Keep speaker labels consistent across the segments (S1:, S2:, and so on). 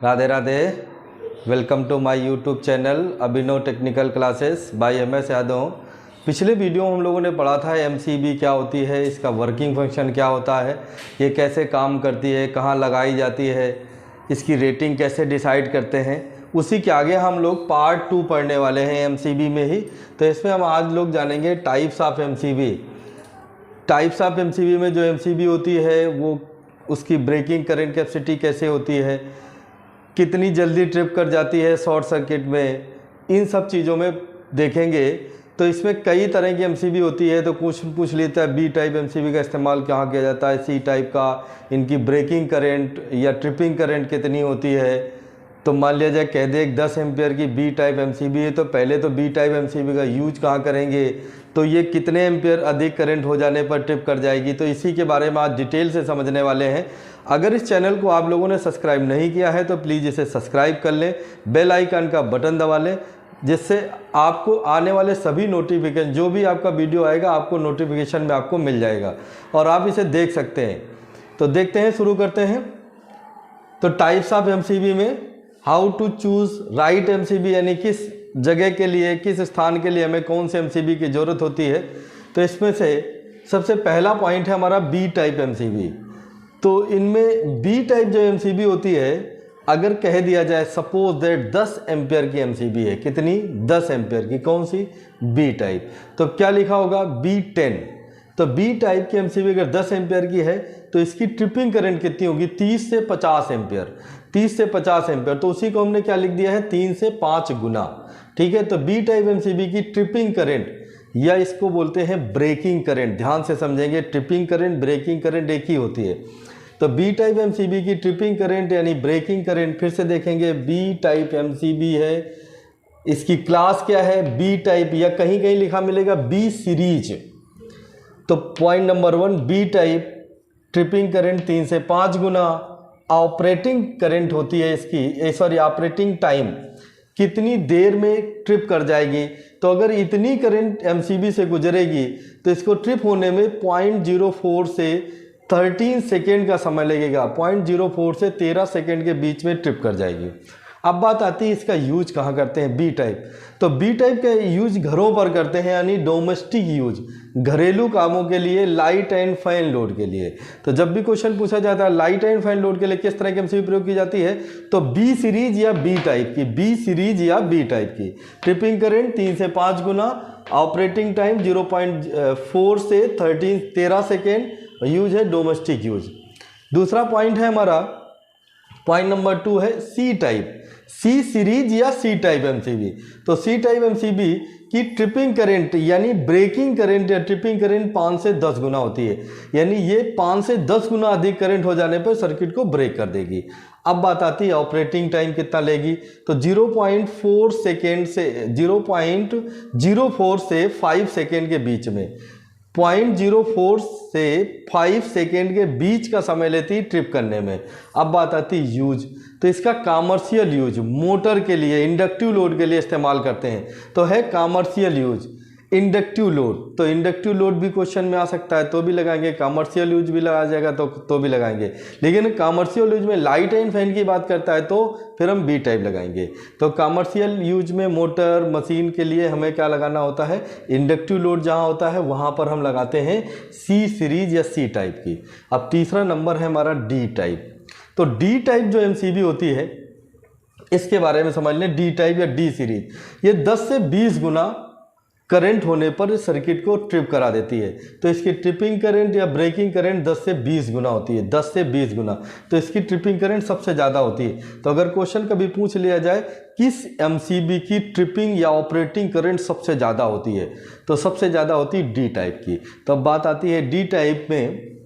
S1: Radhe Radhe. Welcome to my YouTube channel Abhinav technical classes by MS Yadav. पिछले video में हम लोगों ने पढ़ा था MCB क्या होती है, इसका वर्किंग फंक्शन क्या होता है, ये कैसे काम करती है, कहाँ लगाई जाती है, इसकी रेटिंग कैसे डिसाइड करते हैं। उसी के आगे हम लोग पार्ट 2 पढ़ने वाले हैं MCB में ही। तो इसमें हम आज लोग जानेंगे types of MCB। Types of MCB में जो MCB होती है वो उसकी ब्रेकिंग करंट कैपेसिटी कैसे होती है, कितनी जल्दी ट्रिप कर जाती है शॉर्ट सर्किट में, इन सब चीज़ों में देखेंगे। तो इसमें कई तरह की MCB होती है। तो कुछ पूछ लेता है B टाइप MCB का इस्तेमाल कहाँ किया जाता है, C टाइप का, इनकी ब्रेकिंग करंट या ट्रिपिंग करंट कितनी होती है। तो मान लिया जाए कह दे 10 एम्पियर की B टाइप MCB है, तो पहले तो B टाइप MCB का यूज कहाँ करेंगे, तो ये कितने एम्पियर अधिक करंट हो जाने पर ट्रिप कर जाएगी। तो इसी के बारे में आज डिटेल से समझने वाले हैं। अगर इस चैनल को आप लोगों ने सब्सक्राइब नहीं किया है तो प्लीज़ इसे सब्सक्राइब कर लें, बेल आइकन का बटन दबा लें, जिससे आपको आने वाले सभी नोटिफिकेशन, जो भी आपका वीडियो आएगा आपको नोटिफिकेशन में आपको मिल जाएगा और आप इसे देख सकते हैं। तो देखते हैं, शुरू करते हैं। तो टाइप्स ऑफ MCB में how to choose right MCB, यानी किस जगह के लिए, किस स्थान के लिए हमें कौन से MCB की ज़रूरत होती है। तो इसमें से सबसे पहला पॉइंट है हमारा B टाइप MCB। तो इनमें B टाइप जो MCB होती है, अगर कह दिया जाए सपोज दैट 10 एम्पियर की MCB है, कितनी, 10 एम्पियर की, कौन सी, B टाइप। तो क्या लिखा होगा, B10। तो B टाइप की MCB अगर 10 एम्पियर की है तो इसकी ट्रिपिंग करंट कितनी होगी, 30 से 50 एम्पियर, 30 से 50 एम्पियर। तो उसी को हमने क्या लिख दिया है, 3 से 5 गुना। ठीक है। तो B टाइप MCB की ट्रिपिंग करंट, या इसको बोलते हैं ब्रेकिंग करंट, ध्यान से समझेंगे, ट्रिपिंग करंट ब्रेकिंग करंट एक ही होती है। तो B टाइप MCB की ट्रिपिंग करंट यानी ब्रेकिंग करंट, फिर से देखेंगे B टाइप MCB है, इसकी क्लास क्या है, B टाइप, या कहीं कहीं लिखा मिलेगा B सीरीज। तो point number 1, B type tripping current 3 से 5 गुना। ऑपरेटिंग करंट होती है इसकी, सॉरी ऑपरेटिंग टाइम, कितनी देर में ट्रिप कर जाएगी। तो अगर इतनी करंट MCB से गुजरेगी तो इसको ट्रिप होने में 0.04 से 13 सेकेंड का समय लगेगा, 0.04 से 13 सेकेंड के बीच में ट्रिप कर जाएगी। अब बात आती है इसका यूज कहाँ करते हैं, B टाइप। तो B टाइप का यूज घरों पर करते हैं, यानी डोमेस्टिक यूज, घरेलू कामों के लिए, लाइट एंड फैन लोड के लिए। तो जब भी क्वेश्चन पूछा जाता है लाइट एंड फैन लोड के लिए किस तरह की MCB प्रयोग की जाती है, तो B सीरीज या B टाइप की, B सीरीज या B टाइप की। ट्रिपिंग करंट 3 से 5 गुना, ऑपरेटिंग टाइम 0.4 से 13 सेकेंड, यूज है डोमेस्टिक यूज। दूसरा पॉइंट है हमारा, पॉइंट नंबर 2 है C टाइप, C सीरीज या C टाइप MCB। तो C टाइप MCB की ट्रिपिंग करंट यानी ब्रेकिंग करंट या ट्रिपिंग करंट 5 से 10 गुना होती है, यानी ये 5 से 10 गुना अधिक करंट हो जाने पर सर्किट को ब्रेक कर देगी। अब बात आती है ऑपरेटिंग टाइम कितना लेगी, तो 0.4 सेकेंड से 0.04 से 5 सेकेंड के बीच में, 0.04 से 5 सेकेंड के बीच का समय लेती है ट्रिप करने में। अब बात आती है यूज। तो इसका कमर्शियल यूज, मोटर के लिए, इंडक्टिव लोड के लिए इस्तेमाल करते हैं, तो है कमर्शियल यूज, इंडक्टिव लोड। तो इंडक्टिव लोड भी क्वेश्चन में आ सकता है तो भी लगाएंगे, कमर्शियल यूज भी लगा जाएगा तो भी लगाएंगे। लेकिन कमर्शियल यूज में लाइट एंड फैन की बात करता है तो फिर हम B टाइप लगाएंगे। तो कमर्शियल यूज में मोटर मशीन के लिए हमें क्या लगाना होता है, इंडक्टिव लोड जहाँ होता है वहाँ पर हम लगाते हैं C सीरीज या C टाइप की। अब तीसरा नंबर है हमारा D टाइप। तो D टाइप जो MCB होती है इसके बारे में समझ लें, D टाइप या D सीरीज, ये 10 से 20 गुना करंट होने पर सर्किट को ट्रिप करा देती है। तो इसकी ट्रिपिंग करंट या ब्रेकिंग करंट 10 से 20 गुना होती है, 10 से 20 गुना। तो इसकी ट्रिपिंग करंट सबसे ज़्यादा होती है। तो अगर क्वेश्चन कभी पूछ लिया जाए किस MCB की ट्रिपिंग या ऑपरेटिंग करंट सबसे ज़्यादा होती है, तो सबसे ज़्यादा होती है D टाइप की। तो अब बात आती है D टाइप में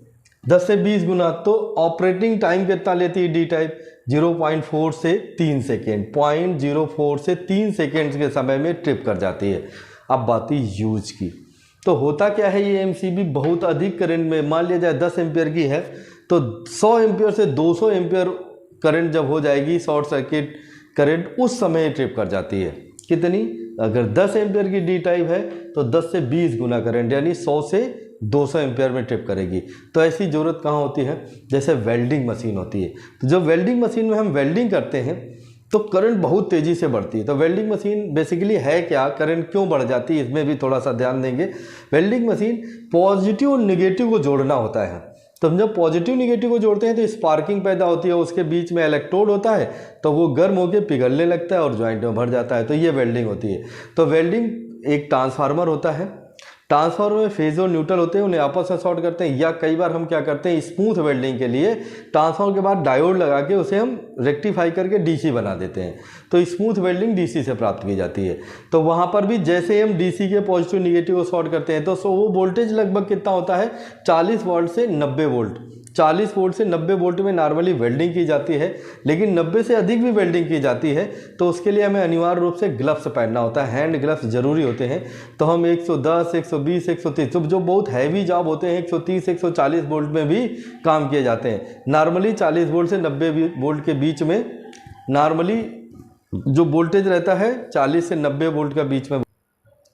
S1: 10 से 20 गुना। तो ऑपरेटिंग टाइम कितना लेती है D टाइप, 0.4 से 3 सेकेंड, 0.04 से 3 सेकेंड के समय में ट्रिप कर जाती है। अब बात है यूज की। तो होता क्या है, ये MCB बहुत अधिक करंट में, मान लिया जाए 10 एम्पियर की है तो 100 एम्पियर से 200 एम्पियर करंट जब हो जाएगी शॉर्ट सर्किट करंट, उस समय ट्रिप कर जाती है। कितनी, अगर 10 एम्पियर की D टाइप है तो 10 से 20 गुना करंट, यानी 100 से 200 एम्पियर में ट्रिप करेगी। तो ऐसी ज़रूरत कहाँ होती है, जैसे वेल्डिंग मशीन होती है। तो जब वेल्डिंग मशीन में हम वेल्डिंग करते हैं तो करंट बहुत तेज़ी से बढ़ती है। तो वेल्डिंग मशीन बेसिकली है क्या, करंट क्यों बढ़ जाती है, इसमें भी थोड़ा सा ध्यान देंगे। वेल्डिंग मशीन पॉजिटिव और निगेटिव को जोड़ना होता है। तो हम जब पॉजिटिव निगेटिव को जोड़ते हैं तो स्पार्किंग पैदा होती है, उसके बीच में इलेक्ट्रोड होता है तो वो गर्म होकर पिघलने लगता है और जॉइंट में भर जाता है। तो ये वेल्डिंग होती है। तो वेल्डिंग एक ट्रांसफार्मर होता है, ट्रांसफार्मर में फेज और न्यूट्रल होते हैं, उन्हें आपस में शॉर्ट करते हैं। या कई बार हम क्या करते हैं, स्मूथ वेल्डिंग के लिए ट्रांसफार्मर के बाद डायोड लगा के उसे हम रेक्टिफाई करके डीसी बना देते हैं। तो स्मूथ वेल्डिंग डीसी से प्राप्त की जाती है। तो वहाँ पर भी जैसे हम डीसी के पॉजिटिव निगेटिव को शॉर्ट करते हैं तो वो वोल्टेज लगभग कितना होता है, 40 वोल्ट से 90 वोल्ट। 40 वोल्ट से 90 वोल्ट में नॉर्मली वेल्डिंग की जाती है, लेकिन 90 से अधिक भी वेल्डिंग की जाती है तो उसके लिए हमें अनिवार्य रूप से ग्लव्स पहनना होता है, हैंड ग्लव्स जरूरी होते हैं। तो हम 110, 120, 130 जो बहुत हैवी जॉब होते हैं 130, 140 वोल्ट में भी काम किए जाते हैं। नॉर्मली 40 वोल्ट से 90 वोल्ट के बीच में नॉर्मली जो वोल्टेज रहता है 40 से 90 वोल्ट का बीच में।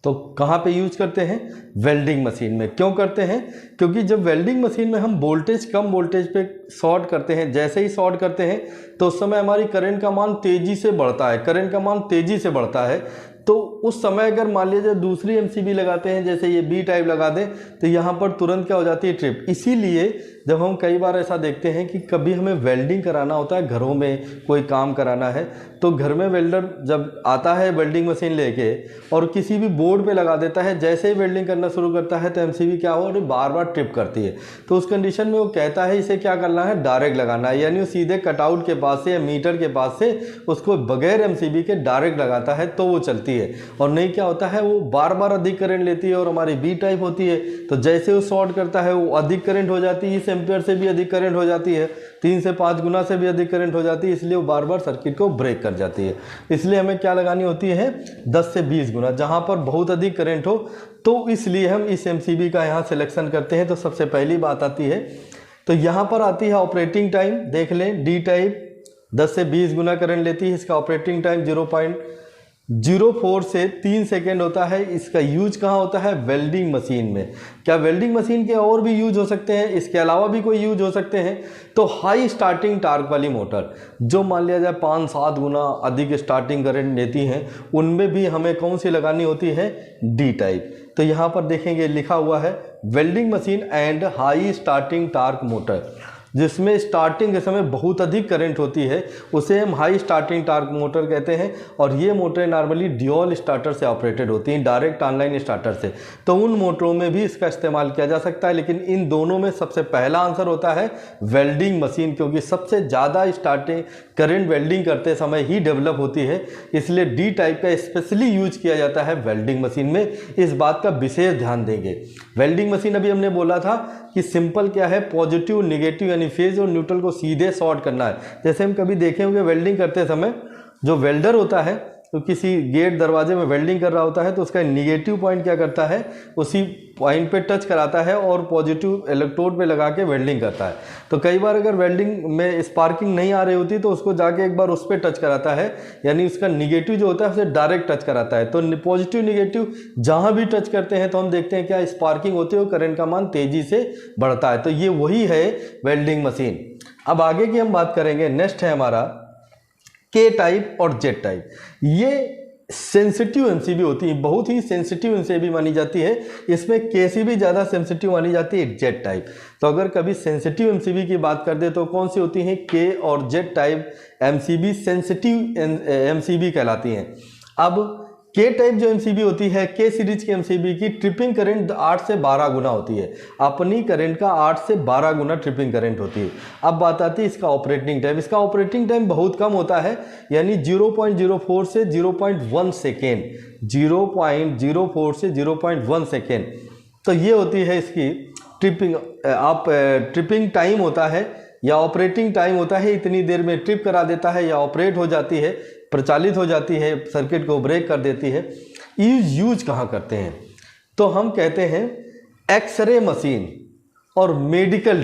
S1: तो कहाँ पे यूज करते हैं, वेल्डिंग मशीन में। क्यों करते हैं, क्योंकि जब वेल्डिंग मशीन में हम वोल्टेज कम वोल्टेज पे शॉर्ट करते हैं, जैसे ही शॉर्ट करते हैं तो उस समय हमारी करंट का मान तेज़ी से बढ़ता है, करंट का मान तेज़ी से बढ़ता है। तो उस समय अगर मान लीजिए दूसरी एमसीबी लगाते हैं, जैसे ये बी टाइप लगा दें, तो यहाँ पर तुरंत क्या हो जाती है, ट्रिप। इसीलिए जब हम कई बार ऐसा देखते हैं कि कभी हमें वेल्डिंग कराना होता है, घरों में कोई काम कराना है, तो घर में वेल्डर जब आता है वेल्डिंग मशीन लेके और किसी भी बोर्ड पे लगा देता है, जैसे ही वेल्डिंग करना शुरू करता है तो एमसीबी क्या हो रही, बार बार ट्रिप करती है। तो उस कंडीशन में वो कहता है इसे क्या करना है, डायरेक्ट लगाना है, यानी वो सीधे कटआउट के पास से या मीटर के पास से उसको बगैर एमसीबी के डायरेक्ट लगाता है तो वो चलती है। और नहीं क्या होता है, वो बार बार अधिक करंट लेती है और हमारी बी टाइप होती है, तो जैसे वो शॉर्ट करता है वो अधिक करंट हो जाती है, इस एम्पियर से भी अधिक करंट हो जाती है, 3 से 5 गुना से भी अधिक करंट हो जाती है, इसलिए वो बार बार सर्किट को ब्रेक कर जाती है। इसलिए हमें क्या लगानी होती है, 10 से 20 गुना, जहाँ पर बहुत अधिक करंट हो। तो इसलिए हम इस एमसीबी का यहाँ सिलेक्शन करते हैं। तो सबसे पहली बात आती है, तो यहाँ पर आती है ऑपरेटिंग टाइम। देख लें, डी टाइप 10 से 20 गुना करंट लेती है, इसका ऑपरेटिंग टाइम 0.04 से 3 सेकेंड होता है। इसका यूज कहाँ होता है, वेल्डिंग मशीन में। क्या वेल्डिंग मशीन के और भी यूज हो सकते हैं, इसके अलावा भी कोई यूज हो सकते हैं? तो हाई स्टार्टिंग टार्क वाली मोटर, जो मान लिया जाए 5-7 गुना अधिक स्टार्टिंग करंट लेती हैं, उनमें भी हमें कौन सी लगानी होती है, डी टाइप। तो यहाँ पर देखेंगे लिखा हुआ है welding machine and high starting torque motor, जिसमें स्टार्टिंग के समय बहुत अधिक करंट होती है, उसे हम हाई स्टार्टिंग टार्क मोटर कहते हैं। और ये मोटरें नॉर्मली ड्यूल स्टार्टर से ऑपरेटेड होती हैं, डायरेक्ट ऑनलाइन स्टार्टर से। तो उन मोटरों में भी इसका इस्तेमाल किया जा सकता है, लेकिन इन दोनों में सबसे पहला आंसर होता है वेल्डिंग मशीन, क्योंकि सबसे ज़्यादा स्टार्टिंग करंट वेल्डिंग करते समय ही डेवलप होती है, इसलिए डी टाइप का स्पेशली यूज किया जाता है वेल्डिंग मशीन में। इस बात का विशेष ध्यान देंगे। वेल्डिंग मशीन अभी हमने बोला था कि सिंपल क्या है, पॉजिटिव निगेटिव यानी फेज और न्यूट्रल को सीधे शॉर्ट करना है। जैसे हम कभी देखे होंगे वेल्डिंग करते समय जो वेल्डर होता है, तो किसी गेट दरवाजे में वेल्डिंग कर रहा होता है, तो उसका निगेटिव पॉइंट क्या करता है, उसी पॉइंट पे टच कराता है और पॉजिटिव इलेक्ट्रोड पे लगा के वेल्डिंग करता है। तो कई बार अगर वेल्डिंग में स्पार्किंग नहीं आ रही होती तो उसको जाके एक बार उस पर टच कराता है, यानी उसका निगेटिव जो होता है उसे डायरेक्ट टच कराता है। तो पॉजिटिव निगेटिव जहाँ भी टच करते हैं तो हम देखते हैं क्या स्पार्किंग होती है और करंट का मान तेजी से बढ़ता है। तो ये वही है वेल्डिंग मशीन। अब आगे की हम बात करेंगे, नेक्स्ट है हमारा के टाइप और जेड टाइप। ये सेंसिटिव एमसीबी होती है, बहुत ही सेंसिटिव एमसीबी मानी जाती है। इसमें के से भी ज़्यादा सेंसिटिव मानी जाती है जेड टाइप। तो अगर कभी सेंसिटिव एमसीबी की बात कर दे तो कौन सी होती हैं, के और Z type MCB sensitive MCB कहलाती हैं। अब के टाइप जो एमसीबी होती है, के सीरीज की एमसीबी की ट्रिपिंग करंट 8 से 12 गुना होती है, अपनी करंट का 8 से 12 गुना ट्रिपिंग करंट होती है। अब बात आती है इसका ऑपरेटिंग टाइम। इसका ऑपरेटिंग टाइम बहुत कम होता है, यानी 0.04 से 0.1 सेकेंड, 0.04 से 0.1 सेकेंड। तो ये होती है इसकी ट्रिपिंग। ट्रिपिंग टाइम होता है या ऑपरेटिंग टाइम होता है, इतनी देर में ट्रिप करा देता है या ऑपरेट हो जाती है, प्रचालित हो जाती है, सर्किट को ब्रेक कर देती है। यूज कहाँ करते हैं, तो हम कहते हैं एक्सरे मशीन और मेडिकल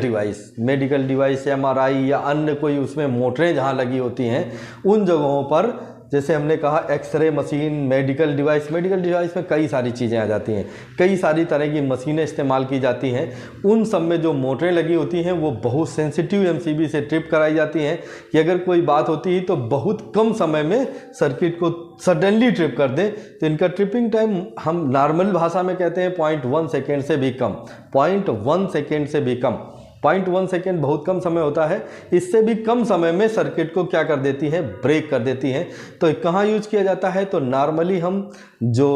S1: डिवाइस एमआरआई या अन्य कोई उसमें मोटरें जहाँ लगी होती हैं, उन जगहों पर जैसे हमने कहा एक्सरे मशीन, मेडिकल डिवाइस में कई सारी चीज़ें आ जाती हैं, कई सारी तरह की मशीनें इस्तेमाल की जाती हैं। उन सब में जो मोटरें लगी होती हैं वो बहुत सेंसिटिव एमसीबी से ट्रिप कराई जाती हैं कि अगर कोई बात होती है तो बहुत कम समय में सर्किट को सडनली ट्रिप कर दें। तो इनका ट्रिपिंग टाइम हम नॉर्मल भाषा में कहते हैं 0.1 सेकेंड से भी कम, 0.1 सेकेंड से भी कम। 0.1 सेकेंड बहुत कम समय होता है, इससे भी कम समय में सर्किट को क्या कर देती हैं, ब्रेक कर देती हैं। तो कहाँ यूज किया जाता है, तो नॉर्मली हम जो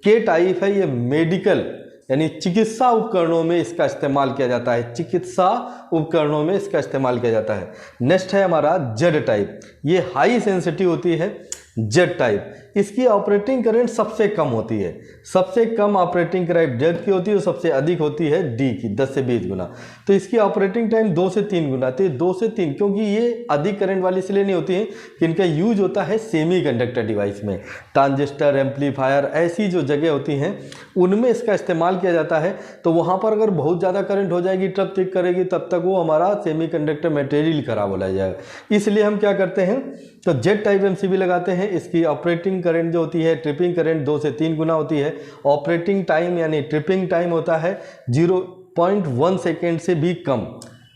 S1: के टाइप है ये मेडिकल यानी चिकित्सा उपकरणों में इसका इस्तेमाल किया जाता है, चिकित्सा उपकरणों में इसका इस्तेमाल किया जाता है। नेक्स्ट है हमारा जेड टाइप, ये हाई सेंसिटिव होती है जेड टाइप। इसकी ऑपरेटिंग करंट सबसे कम होती है, सबसे कम ऑपरेटिंग करंट जेड की होती है और सबसे अधिक होती है डी की 10 से 20 गुना। तो इसकी ऑपरेटिंग टाइम 2 से 3 गुना, तो 2 से 3 क्योंकि ये अधिक करंट वाली इसलिए नहीं होती है कि इनका यूज होता है सेमीकंडक्टर डिवाइस में, ट्रांजिस्टर, एम्पलीफायर, ऐसी जो जगह होती हैं उनमें इसका इस्तेमाल किया जाता है। तो वहाँ पर अगर बहुत ज़्यादा करंट हो जाएगी, ट्रिप ट्रिप करेगी, तब तक वो हमारा सेमीकंडक्टर मटेरियल खराब हो जाएगा। इसलिए हम क्या करते हैं, तो जेड टाइप एमसीबी लगाते हैं। इसकी ऑपरेटिंग करंट जो होती है, ट्रिपिंग करंट 2 से 3 गुना होती है। ऑपरेटिंग टाइम यानी ट्रिपिंग टाइम होता है 0.1 सेकेंड से भी कम।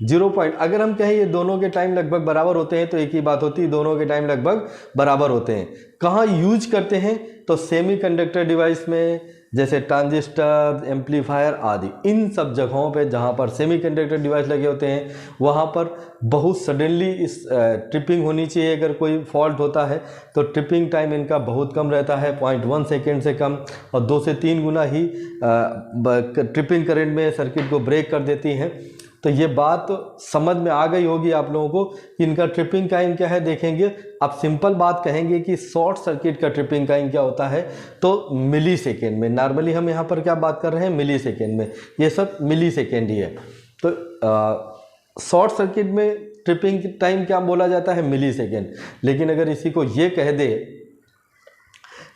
S1: अगर हम कहें ये दोनों के टाइम लगभग बराबर होते हैं तो एक ही बात होती है, दोनों के टाइम लगभग बराबर होते हैं। कहाँ यूज करते हैं, तो सेमीकंडक्टर डिवाइस में, जैसे ट्रांजिस्टर, एम्पलीफायर आदि, इन सब जगहों पे जहाँ पर सेमीकंडक्टर डिवाइस लगे होते हैं वहाँ पर बहुत सडनली इस ट्रिपिंग होनी चाहिए। अगर कोई फॉल्ट होता है तो ट्रिपिंग टाइम इनका बहुत कम रहता है, 0.1 सेकेंड से कम, और 2 से 3 गुना ही ट्रिपिंग करंट में सर्किट को ब्रेक कर देती हैं। तो ये बात समझ में आ गई होगी आप लोगों को कि इनका ट्रिपिंग टाइम क्या है। देखेंगे आप सिंपल बात कहेंगे कि शॉर्ट सर्किट का ट्रिपिंग टाइम क्या होता है, तो मिली सेकेंड में। नॉर्मली हम यहाँ पर क्या बात कर रहे हैं, मिली सेकेंड में, ये सब मिली सेकेंड ही है। तो शॉर्ट सर्किट में ट्रिपिंग टाइम क्या बोला जाता है, मिली सेकेंड। लेकिन अगर इसी को ये कह दे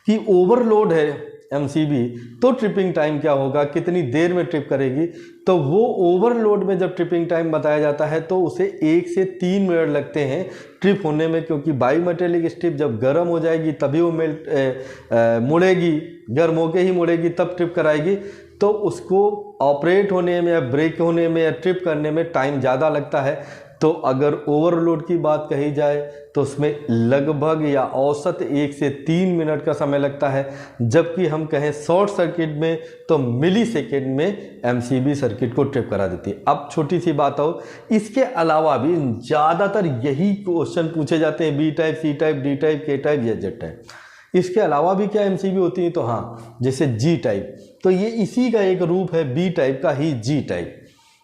S1: कि ओवरलोड है एमसीबी, तो ट्रिपिंग टाइम क्या होगा, कितनी देर में ट्रिप करेगी, तो वो ओवरलोड में जब ट्रिपिंग टाइम बताया जाता है तो उसे 1 से 3 मिनट लगते हैं ट्रिप होने में। क्योंकि बाईमेटेलिक स्ट्रिप जब गर्म हो जाएगी तभी वो मुड़ेगी, गर्म होके ही मुड़ेगी, तब ट्रिप कराएगी। तो उसको ऑपरेट होने में या ब्रेक होने में या ट्रिप करने में टाइम ज़्यादा लगता है। तो अगर ओवरलोड की बात कही जाए तो उसमें लगभग या औसत 1 से 3 मिनट का समय लगता है। जबकि हम कहें शॉर्ट सर्किट में तो मिली सेकेंड में एमसीबी सर्किट को ट्रिप करा देती है। अब छोटी सी बात हो, इसके अलावा भी ज़्यादातर यही क्वेश्चन पूछे जाते हैं, B type, C type, D type, K type या जेड टाइप। इसके अलावा भी क्या एमसीबी होती है, तो हाँ, जैसे जी टाइप, तो ये इसी का एक रूप है, बी टाइप का ही जी टाइप।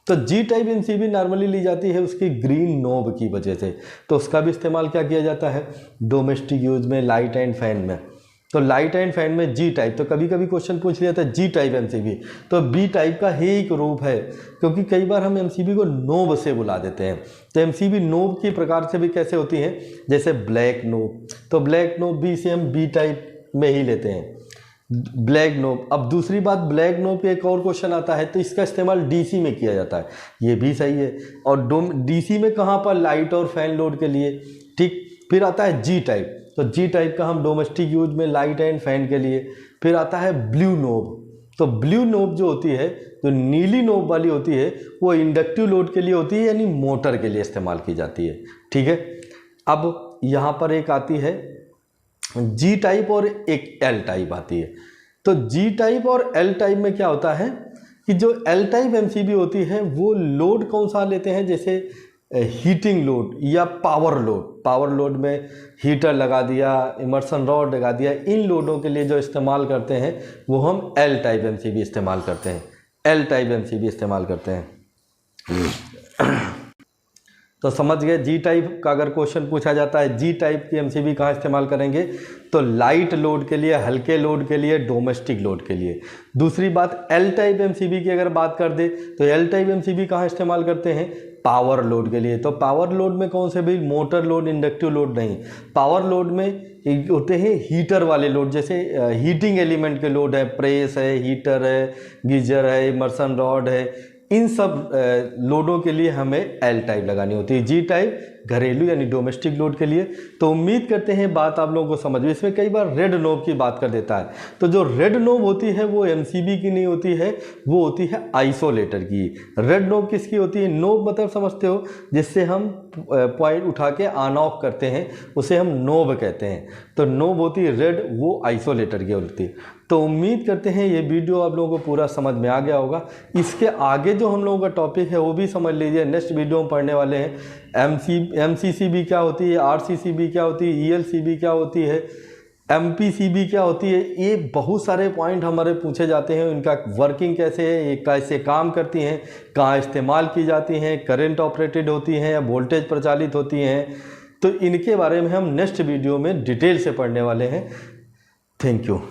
S1: तो जी टाइप एमसीबी नॉर्मली ली जाती है उसकी ग्रीन नोब की वजह से। तो उसका भी इस्तेमाल क्या किया जाता है, डोमेस्टिक यूज में, लाइट एंड फैन में। तो लाइट एंड फैन में जी टाइप, तो कभी कभी क्वेश्चन पूछ लिया था जी टाइप एमसीबी, तो बी टाइप का ही एक रूप है। क्योंकि कई बार हम एमसीबी को नोब से बुला देते हैं। तो एमसीबी नोब की प्रकार से भी कैसे होती हैं, जैसे ब्लैक नोब, तो ब्लैक नोब भी इसे हम बी टाइप में ही लेते हैं, ब्लैक नोब। अब दूसरी बात, ब्लैक नोब पे एक और क्वेश्चन आता है, तो इसका इस्तेमाल डीसी में किया जाता है, ये भी सही है। और डीसी में कहाँ पर, लाइट और फैन लोड के लिए, ठीक। फिर आता है जी टाइप, तो जी टाइप का हम डोमेस्टिक यूज में, लाइट एंड फैन के लिए। फिर आता है ब्लू नोब, तो ब्लू नोब जो होती है, जो नीली नोब वाली होती है, वो इंडक्टिव लोड के लिए होती है, यानी मोटर के लिए इस्तेमाल की जाती है, ठीक है। अब यहाँ पर एक आती है जी टाइप और एक एल टाइप आती है। तो जी टाइप और एल टाइप में क्या होता है कि जो एल टाइप एमसीबी होती है वो लोड कौन सा लेते हैं, जैसे हीटिंग लोड या पावर लोड। पावर लोड में हीटर लगा दिया, इमर्सन रॉड लगा दिया, इन लोडों के लिए जो इस्तेमाल करते हैं वो हम एल टाइप एमसीबी इस्तेमाल करते हैं, एल टाइप एमसीबी इस्तेमाल करते हैं। तो समझ गए, जी टाइप का अगर क्वेश्चन पूछा जाता है, जी टाइप की एमसीबी कहाँ इस्तेमाल करेंगे, तो लाइट लोड के लिए, हल्के लोड के लिए, डोमेस्टिक लोड के लिए। दूसरी बात, एल टाइप एमसीबी की अगर बात कर दे तो एल टाइप एमसीबी कहाँ इस्तेमाल करते हैं, पावर लोड के लिए। तो पावर लोड में कौन से भी, मोटर लोड, इंडक्टिव लोड नहीं। पावर लोड में होते हैं हीटर वाले लोड, जैसे हीटिंग एलिमेंट के लोड है, प्रेस है, हीटर है, गीजर है, इमर्सन रॉड है, इन सब लोडों के लिए हमें एल टाइप लगानी होती है। जी टाइप घरेलू यानी डोमेस्टिक लोड के लिए। तो उम्मीद करते हैं बात आप लोगों को समझ में। इसमें कई बार रेड नोब की बात कर देता है, तो जो रेड नोब होती है वो एमसीबी की नहीं होती है, वो होती है आइसोलेटर की। रेड नोब किसकी होती है? नोब मतलब समझते हो, जिससे हम पॉइंट उठा के ऑन ऑफ करते हैं, उसे हम नोब कहते हैं। तो नोब होती है रेड, वो आइसोलेटर की होती है। तो उम्मीद करते हैं ये वीडियो आप लोगों को पूरा समझ में आ गया होगा। इसके आगे जो हम लोगों का टॉपिक है वो भी समझ लीजिए, नेक्स्ट वीडियो में पढ़ने वाले हैं। एमसीसीबी क्या होती है, आरसीसीबी क्या होती है, ईएलसीबी क्या होती है, एमपीसीबी क्या होती है। ये बहुत सारे पॉइंट हमारे पूछे जाते हैं, इनका वर्किंग कैसे है, ये कैसे काम करती हैं, कहाँ इस्तेमाल की जाती हैं, करंट ऑपरेटेड होती हैं या वोल्टेज प्रचालित होती हैं। तो इनके बारे में हम नेक्स्ट वीडियो में डिटेल से पढ़ने वाले हैं। Thank you.